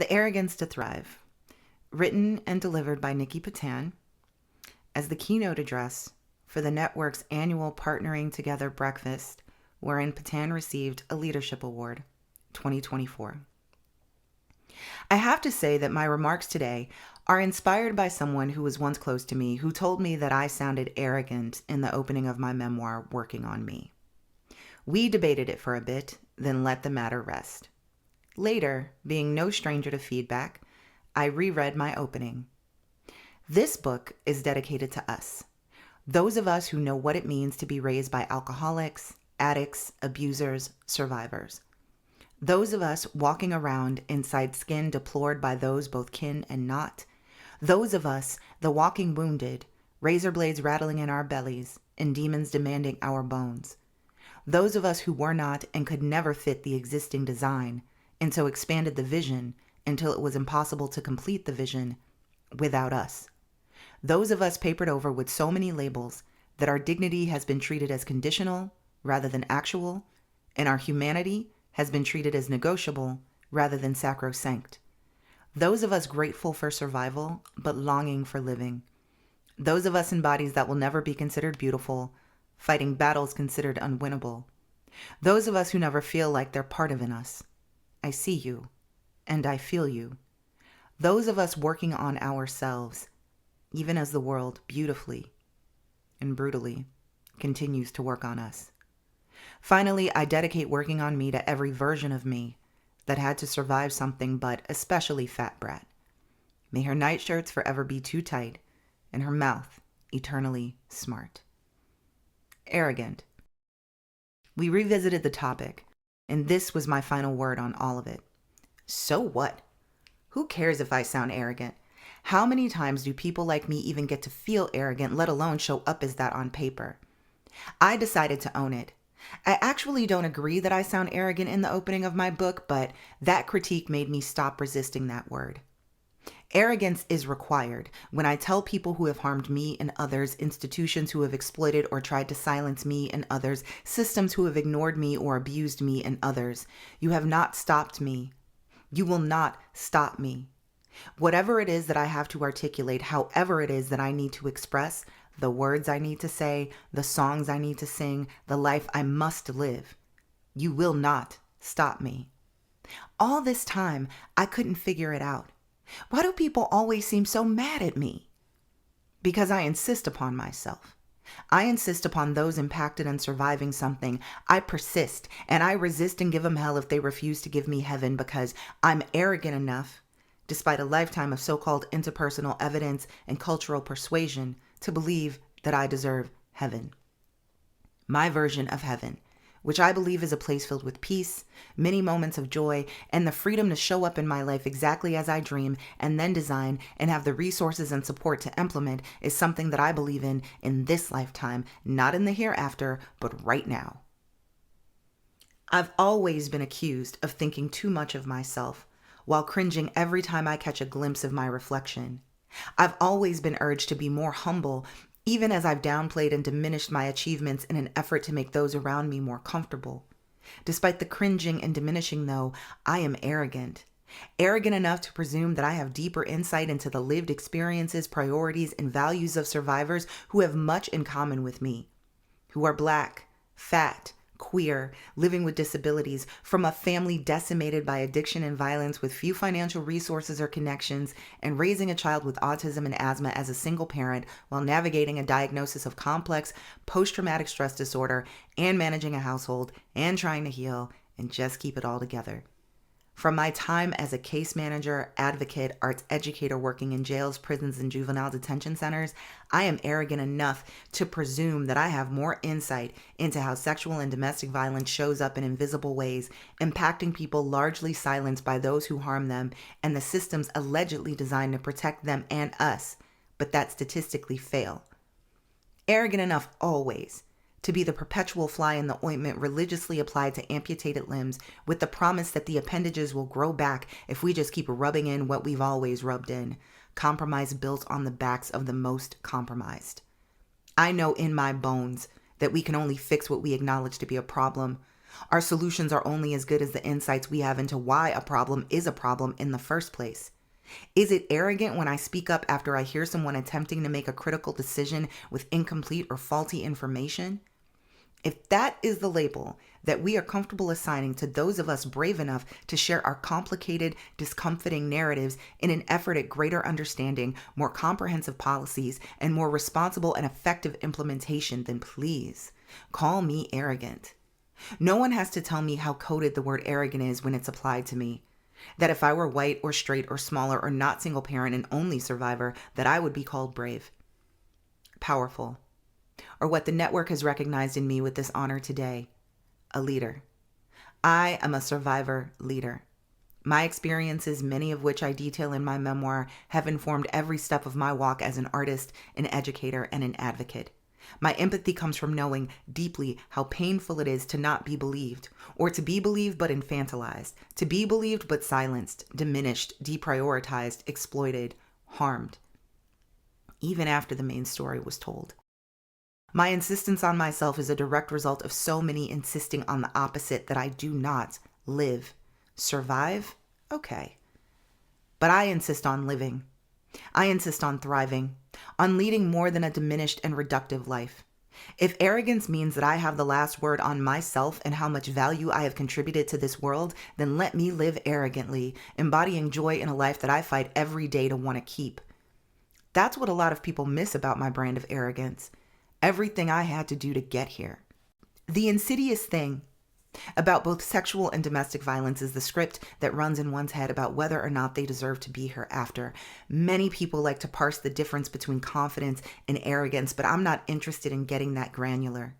The Arrogance to Thrive, written and delivered by Nikki Patin as the keynote address for the network's annual Partnering Together breakfast, wherein Patin received a Leadership Award 2024. I have to say that my remarks today are inspired by someone who was once close to me who told me that I sounded arrogant in the opening of my memoir, Working on Me. We debated it for a bit, then let the matter rest. Later, being no stranger to feedback, I reread my opening. This book is dedicated to us, those of us who know what it means to be raised by alcoholics, addicts, abusers, survivors. Those of us walking around inside skin deplored by those both kin and not. Those of us, the walking wounded, razor blades rattling in our bellies, and demons demanding our bones. Those of us who were not and could never fit the existing design, and so expanded the vision until it was impossible to complete the vision without us. Those of us papered over with so many labels that our dignity has been treated as conditional rather than actual, and our humanity has been treated as negotiable rather than sacrosanct. Those of us grateful for survival, but longing for living. Those of us in bodies that will never be considered beautiful, fighting battles considered unwinnable. Those of us who never feel like they're part of us. I see you, and I feel you. Those of us working on ourselves, even as the world beautifully and brutally continues to work on us. Finally, I dedicate working on me to every version of me that had to survive something but especially fat brat. May her nightshirts forever be too tight and her mouth eternally smart. Arrogant. We revisited the topic, and this was my final word on all of it. So what? Who cares if I sound arrogant? How many times do people like me even get to feel arrogant, let alone show up as that on paper? I decided to own it. I actually don't agree that I sound arrogant in the opening of my book, but that critique made me stop resisting that word. Arrogance is required when I tell people who have harmed me and others, institutions who have exploited or tried to silence me and others, systems who have ignored me or abused me and others, you have not stopped me. You will not stop me. Whatever it is that I have to articulate, however it is that I need to express, the words I need to say, the songs I need to sing, the life I must live, you will not stop me. All this time, I couldn't figure it out. Why do people always seem so mad at me? Because I insist upon myself. I insist upon those impacted and surviving something. I persist, and I resist and give them hell if they refuse to give me heaven because I'm arrogant enough, despite a lifetime of so-called interpersonal evidence and cultural persuasion, to believe that I deserve heaven. My version of heaven, which I believe is a place filled with peace, many moments of joy, and the freedom to show up in my life exactly as I dream and then design and have the resources and support to implement, is something that I believe in this lifetime, not in the hereafter, but right now. I've always been accused of thinking too much of myself, while cringing every time I catch a glimpse of my reflection. I've always been urged to be more humble, even as I've downplayed and diminished my achievements in an effort to make those around me more comfortable. Despite the cringing and diminishing, though, I am arrogant. Arrogant enough to presume that I have deeper insight into the lived experiences, priorities, and values of survivors who have much in common with me, who are Black, fat, queer, living with disabilities, from a family decimated by addiction and violence with few financial resources or connections, and raising a child with autism and asthma as a single parent while navigating a diagnosis of complex post-traumatic stress disorder and managing a household and trying to heal and just keep it all together. From my time as a case manager, advocate, arts educator working in jails, prisons, and juvenile detention centers, I am arrogant enough to presume that I have more insight into how sexual and domestic violence shows up in invisible ways, impacting people largely silenced by those who harm them and the systems allegedly designed to protect them and us, but that statistically fail. Arrogant enough always to be the perpetual fly in the ointment religiously applied to amputated limbs with the promise that the appendages will grow back if we just keep rubbing in what we've always rubbed in. Compromise built on the backs of the most compromised. I know in my bones that we can only fix what we acknowledge to be a problem. Our solutions are only as good as the insights we have into why a problem is a problem in the first place. Is it arrogant when I speak up after I hear someone attempting to make a critical decision with incomplete or faulty information? If that is the label that we are comfortable assigning to those of us brave enough to share our complicated, discomfiting narratives in an effort at greater understanding, more comprehensive policies, and more responsible and effective implementation, then please call me arrogant. No one has to tell me how coded the word arrogant is when it's applied to me. That if I were white or straight or smaller or not single parent and only survivor, that I would be called brave, powerful, or what the network has recognized in me with this honor today, a leader. I am a survivor leader. My experiences, many of which I detail in my memoir, have informed every step of my walk as an artist, an educator, and an advocate. My empathy comes from knowing deeply how painful it is to not be believed, or to be believed but infantilized, to be believed but silenced, diminished, deprioritized, exploited, harmed, even after the main story was told. My insistence on myself is a direct result of so many insisting on the opposite that I do not live. Survive? Okay. But I insist on living. I insist on thriving, on leading more than a diminished and reductive life. If arrogance means that I have the last word on myself and how much value I have contributed to this world, then let me live arrogantly, embodying joy in a life that I fight every day to want to keep. That's what a lot of people miss about my brand of arrogance. Everything I had to do to get here. The insidious thing about both sexual and domestic violence is the script that runs in one's head about whether or not they deserve to be hereafter. Many people like to parse the difference between confidence and arrogance, but I'm not interested in getting that granular.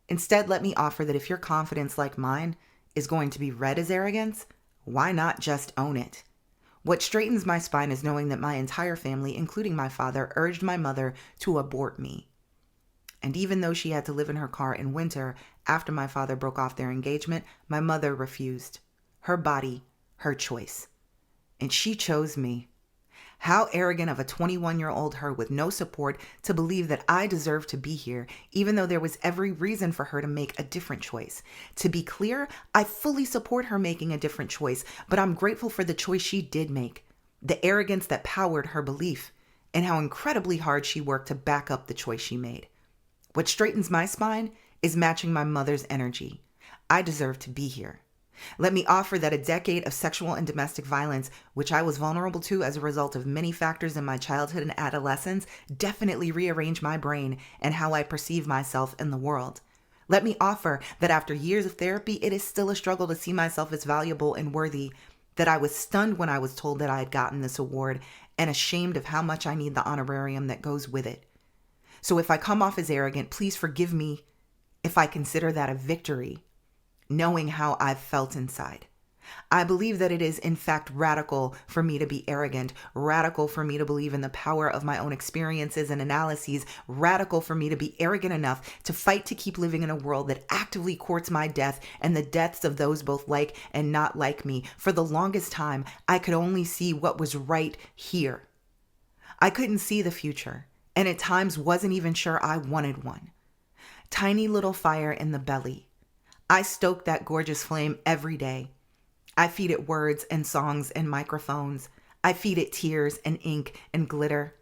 Instead, let me offer that if your confidence, like mine, is going to be read as arrogance, why not just own it? What straightens my spine is knowing that my entire family, including my father, urged my mother to abort me. And even though she had to live in her car in winter after my father broke off their engagement, my mother refused. Her body, her choice. And she chose me. How arrogant of a 21-year-old her with no support to believe that I deserved to be here, even though there was every reason for her to make a different choice. To be clear, I fully support her making a different choice, but I'm grateful for the choice she did make, the arrogance that powered her belief, and how incredibly hard she worked to back up the choice she made. What straightens my spine is matching my mother's energy. I deserve to be here. Let me offer that a decade of sexual and domestic violence, which I was vulnerable to as a result of many factors in my childhood and adolescence, definitely rearranged my brain and how I perceive myself in the world. Let me offer that after years of therapy, it is still a struggle to see myself as valuable and worthy, that I was stunned when I was told that I had gotten this award and ashamed of how much I need the honorarium that goes with it. So if I come off as arrogant, please forgive me if I consider that a victory, knowing how I've felt inside. I believe that it is, in fact, radical for me to be arrogant, radical for me to believe in the power of my own experiences and analyses, radical for me to be arrogant enough to fight to keep living in a world that actively courts my death and the deaths of those both like and not like me. For the longest time, I could only see what was right here. I couldn't see the future, and at times wasn't even sure I wanted one. Tiny little fire in the belly. I stoke that gorgeous flame every day. I feed it words and songs and microphones. I feed it tears and ink and glitter.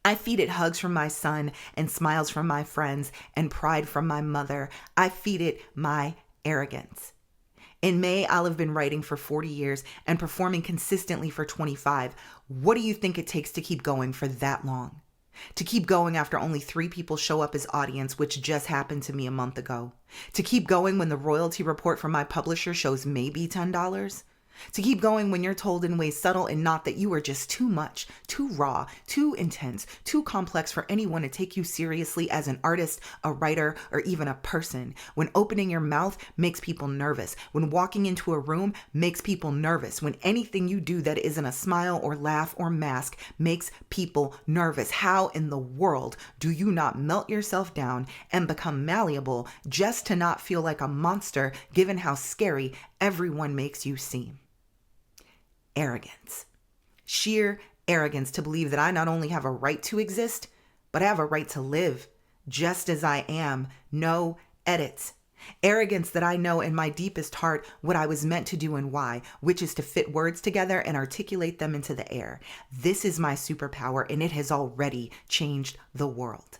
I feed it hugs from my son and smiles from my friends and pride from my mother. I feed it my arrogance. In May, I'll have been writing for 40 years and performing consistently for 25. What do you think it takes to keep going for that long? To keep going after only 3 people show up as audience, which just happened to me a month ago. To keep going when the royalty report from my publisher shows maybe $10. To keep going when you're told in ways subtle and not that you are just too much, too raw, too intense, too complex for anyone to take you seriously as an artist, a writer, or even a person. When opening your mouth makes people nervous. When walking into a room makes people nervous. When anything you do that isn't a smile or laugh or mask makes people nervous. How in the world do you not melt yourself down and become malleable just to not feel like a monster given how scary everyone makes you seem? Arrogance. Sheer arrogance to believe that I not only have a right to exist, but I have a right to live just as I am. No edits. Arrogance that I know in my deepest heart what I was meant to do and why, which is to fit words together and articulate them into the air. This is my superpower, and it has already changed the world.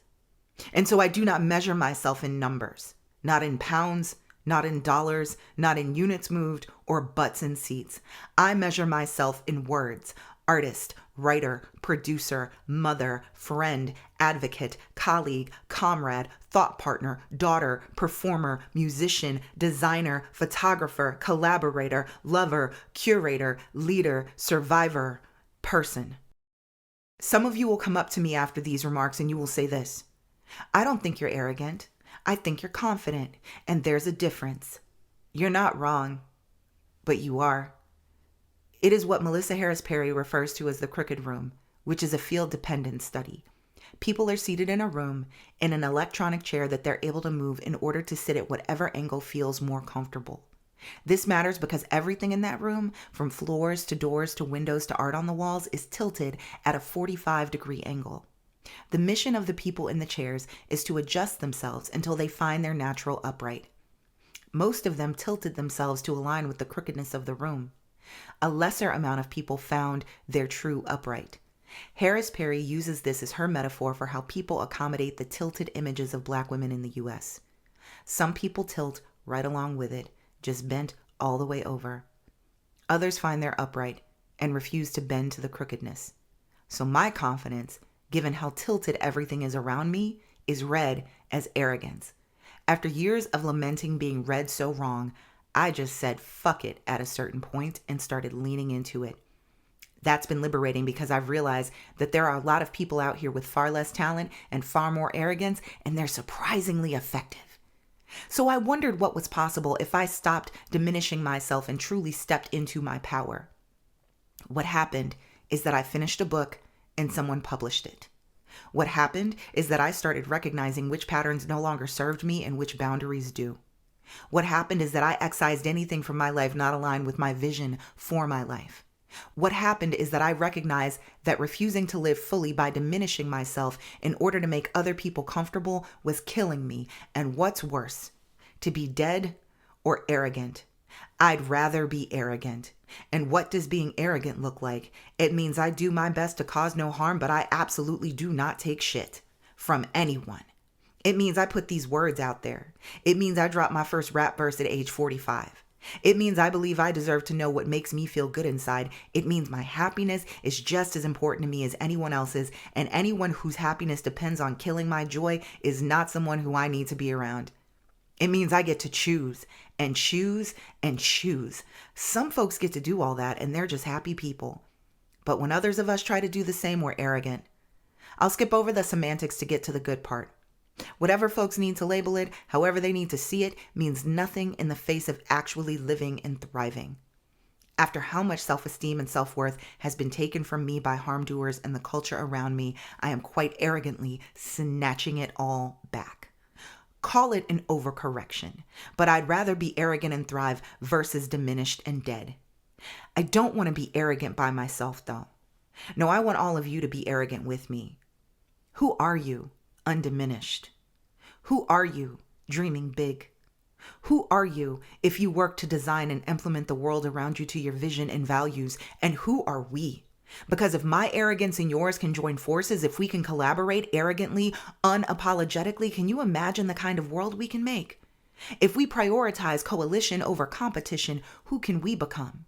And so I do not measure myself in numbers, not in pounds, not in dollars, not in units moved or butts in seats. I measure myself in words. Artist, writer, producer, mother, friend, advocate, colleague, comrade, thought partner, daughter, performer, musician, designer, photographer, collaborator, lover, curator, leader, survivor, person. Some of you will come up to me after these remarks and you will say this: I don't think you're arrogant. I think you're confident, and there's a difference. You're not wrong, but you are. It is what Melissa Harris Perry refers to as the crooked room, which is a field-dependent study. People are seated in a room in an electronic chair that they're able to move in order to sit at whatever angle feels more comfortable. This matters because everything in that room, from floors to doors to windows to art on the walls, is tilted at a 45-degree angle. The mission of the people in the chairs is to adjust themselves until they find their natural upright. Most of them tilted themselves to align with the crookedness of the room. A lesser amount of people found their true upright. Harris Perry uses this as her metaphor for how people accommodate the tilted images of Black women in the U.S. Some people tilt right along with it, just bent all the way over. Others find their upright and refuse to bend to the crookedness. So my confidence, given how tilted everything is around me, is read as arrogance. After years of lamenting being read so wrong, I just said fuck it at a certain point and started leaning into it. That's been liberating because I've realized that there are a lot of people out here with far less talent and far more arrogance, and they're surprisingly effective. So I wondered what was possible if I stopped diminishing myself and truly stepped into my power. What happened is that I finished a book and someone published it. What happened is that I started recognizing which patterns no longer served me and which boundaries do. What happened is that I excised anything from my life not aligned with my vision for my life. What happened is that I recognized that refusing to live fully by diminishing myself in order to make other people comfortable was killing me. And what's worse, to be dead or arrogant? I'd rather be arrogant. And what does being arrogant look like? It means I do my best to cause no harm, but I absolutely do not take shit from anyone. It means I put these words out there. It means I dropped my first rap verse at age 45. It means I believe I deserve to know what makes me feel good inside. It means my happiness is just as important to me as anyone else's, and anyone whose happiness depends on killing my joy is not someone who I need to be around. It means I get to choose and choose and choose. Some folks get to do all that and they're just happy people. But when others of us try to do the same, we're arrogant. I'll skip over the semantics to get to the good part. Whatever folks need to label it, however they need to see it, means nothing in the face of actually living and thriving. After how much self-esteem and self-worth has been taken from me by harm doers and the culture around me, I am quite arrogantly snatching it all back. Call it an overcorrection, but I'd rather be arrogant and thrive versus diminished and dead. I don't want to be arrogant by myself, though. No, I want all of you to be arrogant with me. Who are you? Undiminished? Who are you dreaming big? Who are you if you work to design and implement the world around you to your vision and values? And who are we? Because if my arrogance and yours can join forces, if we can collaborate arrogantly, unapologetically, can you imagine the kind of world we can make? If we prioritize coalition over competition, who can we become?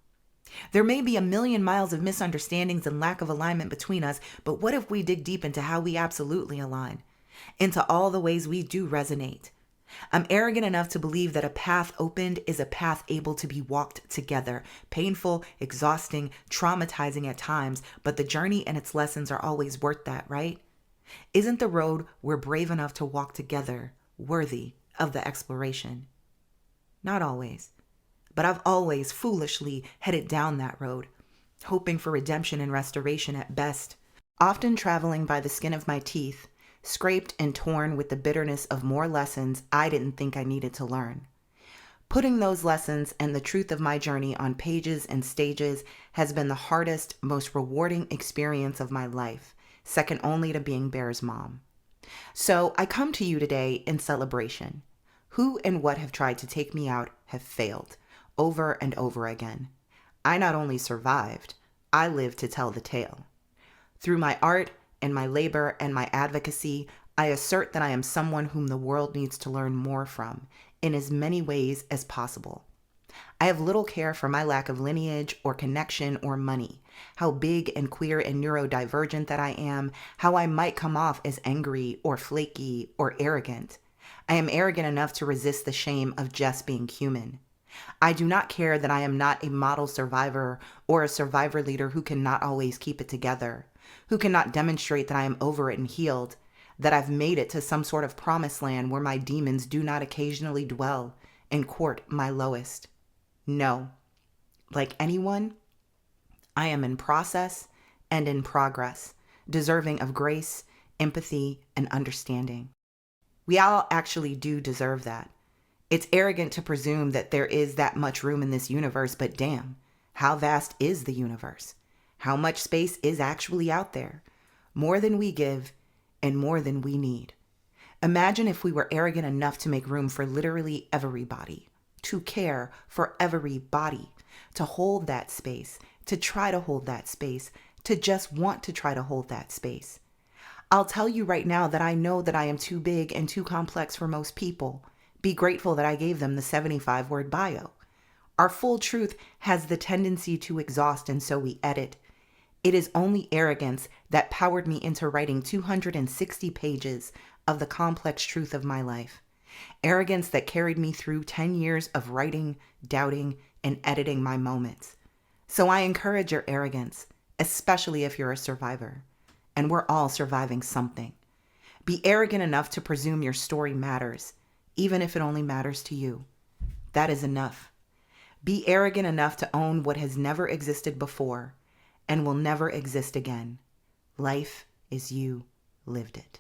There may be a million miles of misunderstandings and lack of alignment between us, but what if we dig deep into how we absolutely align? Into all the ways we do resonate. I'm arrogant enough to believe that a path opened is a path able to be walked together. Painful, exhausting, traumatizing at times, but the journey and its lessons are always worth that, right? Isn't the road we're brave enough to walk together worthy of the exploration? Not always, but I've always foolishly headed down that road, hoping for redemption and restoration at best, often traveling by the skin of my teeth, scraped and torn with the bitterness of more lessons I didn't think I needed to learn. Putting those lessons and the truth of my journey on pages and stages has been the hardest, most rewarding experience of my life, second only to being Bear's mom. So I come to you today in celebration. Who and what have tried to take me out have failed over and over again. I not only survived, I lived to tell the tale. Through my art and my labor and my advocacy, I assert that I am someone whom the world needs to learn more from in as many ways as possible. I have little care for my lack of lineage or connection or money, how big and queer and neurodivergent that I am, how I might come off as angry or flaky or arrogant. I am arrogant enough to resist the shame of just being human. I do not care that I am not a model survivor or a survivor leader who cannot always keep it together, who cannot demonstrate that I am over it and healed, that I've made it to some sort of promised land where my demons do not occasionally dwell and court my lowest. No, like anyone, I am in process and in progress, deserving of grace, empathy, and understanding. We all actually do deserve that. It's arrogant to presume that there is that much room in this universe, but damn, how vast is the universe? How much space is actually out there? More than we give and more than we need. Imagine if we were arrogant enough to make room for literally everybody, to care for everybody, to hold that space, to try to hold that space, to just want to try to hold that space. I'll tell you right now that I know that I am too big and too complex for most people. Be grateful that I gave them the 75-word bio. Our full truth has the tendency to exhaust, and so we edit. It is only arrogance that powered me into writing 260 pages of the complex truth of my life. Arrogance that carried me through 10 years of writing, doubting, and editing my moments. So I encourage your arrogance, especially if you're a survivor. And we're all surviving something. Be arrogant enough to presume your story matters, even if it only matters to you. That is enough. Be arrogant enough to own what has never existed before and will never exist again. Life is you lived it.